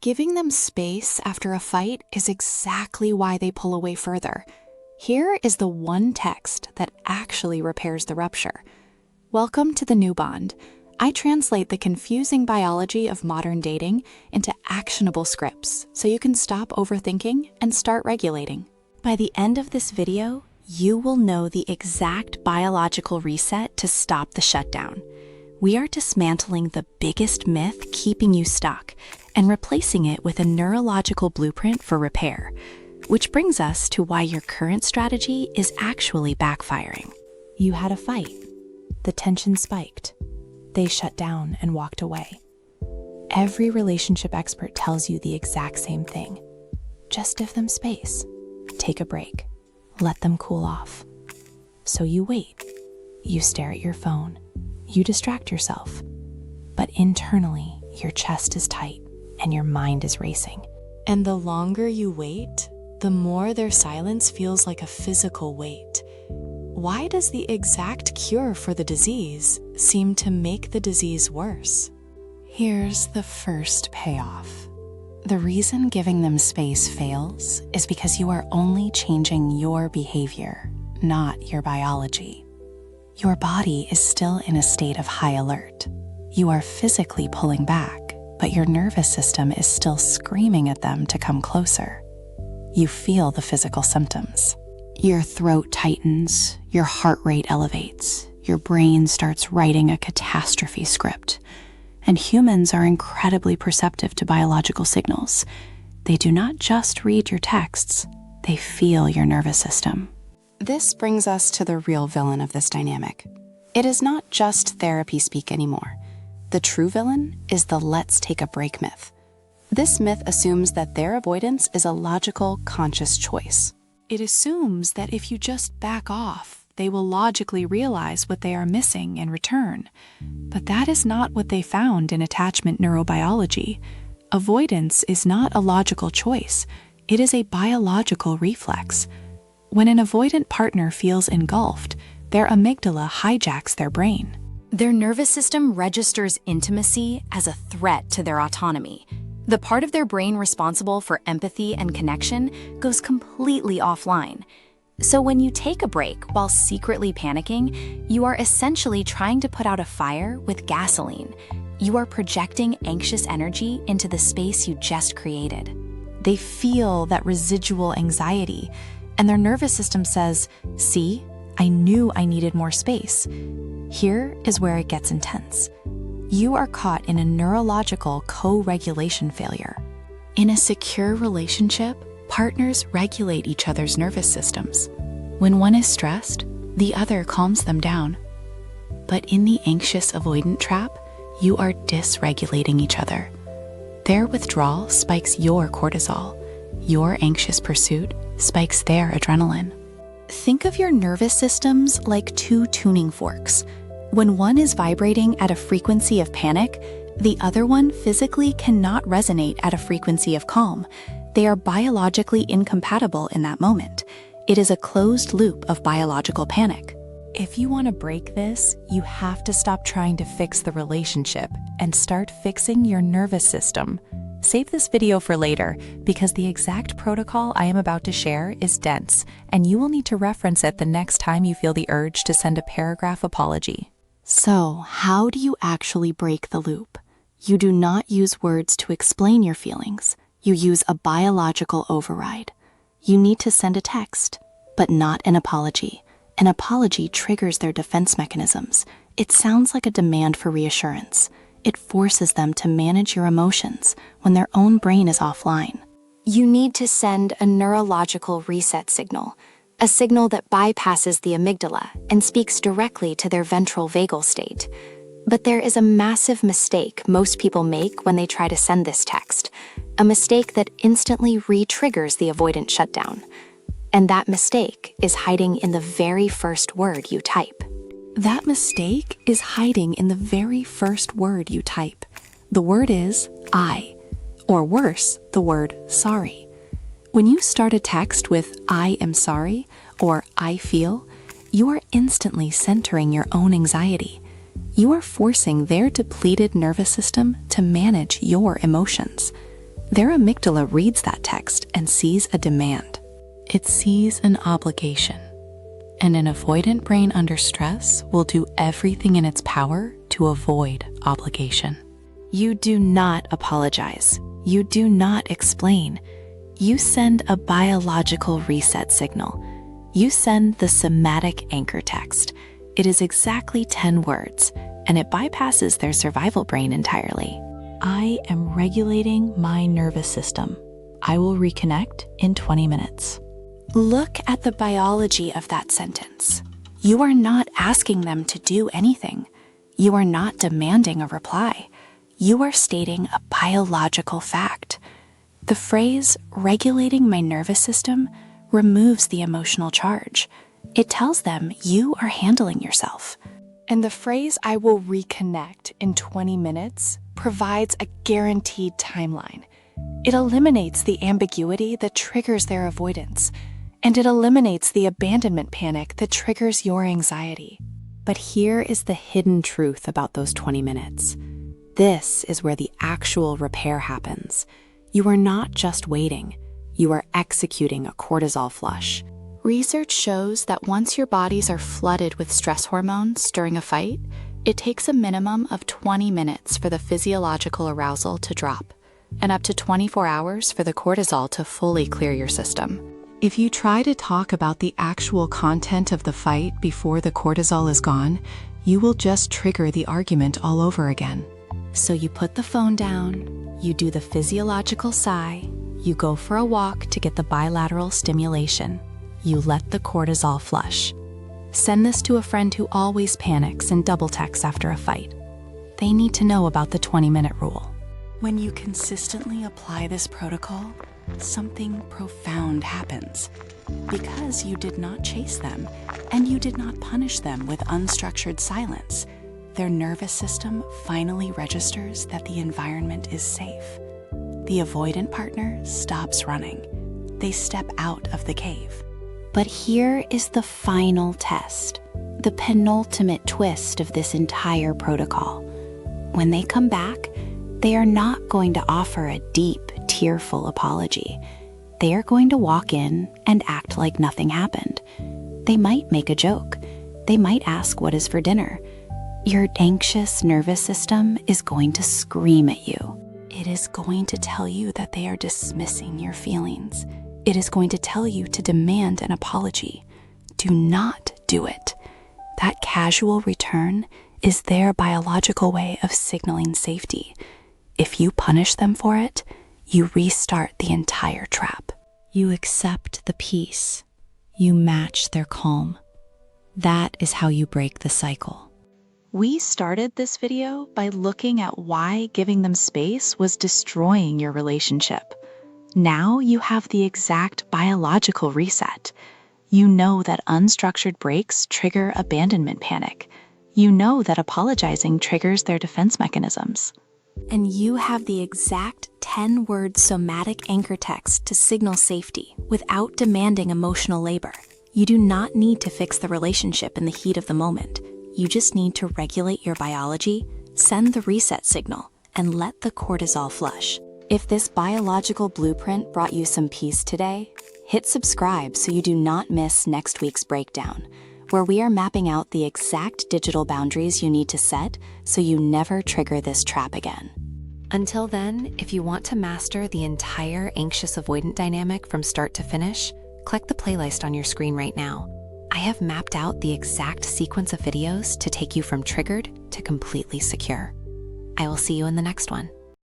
Giving them space after a fight is exactly why they pull away further. Here is the one text that actually repairs the rupture. Welcome to the new bond. I translate the confusing biology of modern dating into actionable scripts so you can stop overthinking and start regulating. By the end of this video, you will know the exact biological reset to stop the shutdown. We are dismantling the biggest myth keeping you stuck and replacing it with a neurological blueprint for repair, which brings us to why your current strategy is actually backfiring. You had a fight. The tension spiked. They shut down and walked away. Every relationship expert tells you the exact same thing. Just give them space. Take a break. Let them cool off. So you wait. You stare at your phone. You distract yourself. But internally, your chest is tight and your mind is racing. And the longer you wait, the more their silence feels like a physical weight. Why does the exact cure for the disease seem to make the disease worse? Here's the first payoff. The reason giving them space fails is because you are only changing your behavior, not your biology. Your body is still in a state of high alert. You are physically pulling back, but your nervous system is still screaming at them to come closer. You feel the physical symptoms. Your throat tightens, your heart rate elevates, your brain starts writing a catastrophe script. And humans are incredibly perceptive to biological signals. They do not just read your texts, they feel your nervous system. This brings us to the real villain of this dynamic. It is not just therapy speak anymore. The true villain is the let's take a break myth. This myth assumes that their avoidance is a logical, conscious choice. It assumes that if you just back off, they will logically realize what they are missing and return. But that is not what they found in attachment neurobiology. Avoidance is not a logical choice. It is a biological reflex. When an avoidant partner feels engulfed, their amygdala hijacks their brain. Their nervous system registers intimacy as a threat to their autonomy. The part of their brain responsible for empathy and connection goes completely offline. So when you take a break while secretly panicking, you are essentially trying to put out a fire with gasoline. You are projecting anxious energy into the space you just created. They feel that residual anxiety, and their nervous system says, "See, I knew I needed more space." Here is where it gets intense. You are caught in a neurological co-regulation failure. In a secure relationship, partners regulate each other's nervous systems. When one is stressed, the other calms them down. But in the anxious-avoidant trap, you are dysregulating each other. Their withdrawal spikes your cortisol. Your anxious pursuit spikes their adrenaline. Think of your nervous systems like two tuning forks. When one is vibrating at a frequency of panic, the other one physically cannot resonate at a frequency of calm. They are biologically incompatible in that moment. It is a closed loop of biological panic. If you want to break this, you have to stop trying to fix the relationship and start fixing your nervous system. Save this video for later because the exact protocol I am about to share is dense, and you will need to reference it the next time you feel the urge to send a paragraph apology. So, how do you actually break the loop? You do not use words to explain your feelings. You use a biological override. You need to send a text, but not an apology. An apology triggers their defense mechanisms. It sounds like a demand for reassurance. It forces them to manage your emotions when their own brain is offline. You need to send a neurological reset signal, a signal that bypasses the amygdala and speaks directly to their ventral vagal state. But there is a massive mistake most people make when they try to send this text, a mistake that instantly re-triggers the avoidant shutdown. And that mistake is hiding in the very first word you type. That mistake is hiding in the very first word you type. The word is I, or worse, the word sorry. When you start a text with "I am sorry" or "I feel," you are instantly centering your own anxiety. You are forcing their depleted nervous system to manage your emotions. Their amygdala reads that text and sees a demand. It sees an obligation. And an avoidant brain under stress will do everything in its power to avoid obligation. You do not apologize. You do not explain. You send a biological reset signal. You send the somatic anchor text. It is exactly 10 words, and it bypasses their survival brain entirely. I am regulating my nervous system. I will reconnect in 20 minutes. Look at the biology of that sentence. You are not asking them to do anything. You are not demanding a reply. You are stating a biological fact. The phrase, regulating my nervous system, removes the emotional charge. It tells them you are handling yourself. And the phrase, I will reconnect in 20 minutes, provides a guaranteed timeline. It eliminates the ambiguity that triggers their avoidance, and it eliminates the abandonment panic that triggers your anxiety. But here is the hidden truth about those 20 minutes. This is where the actual repair happens. You are not just waiting. You are executing a cortisol flush. Research shows that once your bodies are flooded with stress hormones during a fight, it takes a minimum of 20 minutes for the physiological arousal to drop, and up to 24 hours for the cortisol to fully clear your system. If you try to talk about the actual content of the fight before the cortisol is gone, you will just trigger the argument all over again. So you put the phone down, you do the physiological sigh, you go for a walk to get the bilateral stimulation. You let the cortisol flush. Send this to a friend who always panics and double texts after a fight. They need to know about the 20-minute rule. When you consistently apply this protocol, something profound happens. Because you did not chase them, and you did not punish them with unstructured silence, their nervous system finally registers that the environment is safe. The avoidant partner stops running. They step out of the cave. But here is the final test, the penultimate twist of this entire protocol. When they come back, they are not going to offer a deep, tearful apology. They are going to walk in and act like nothing happened. They might make a joke. They might ask what is for dinner. Your anxious nervous system is going to scream at you. It is going to tell you that they are dismissing your feelings. It is going to tell you to demand an apology. Do not do it. That casual return is their biological way of signaling safety. If you punish them for it, you restart the entire trap. You accept the peace. You match their calm. That is how you break the cycle. We started this video by looking at why giving them space was destroying your relationship. Now you have the exact biological reset. You know that unstructured breaks trigger abandonment panic. You know that apologizing triggers their defense mechanisms. And you have the exact 10-word somatic anchor text to signal safety without demanding emotional labor. You do not need to fix the relationship in the heat of the moment. You just need to regulate your biology, send the reset signal, and let the cortisol flush. If this biological blueprint brought you some peace today, hit subscribe so you do not miss next week's breakdown, where we are mapping out the exact digital boundaries you need to set so you never trigger this trap again. Until then, if you want to master the entire anxious-avoidant dynamic from start to finish, click the playlist on your screen right now. I have mapped out the exact sequence of videos to take you from triggered to completely secure. I will see you in the next one.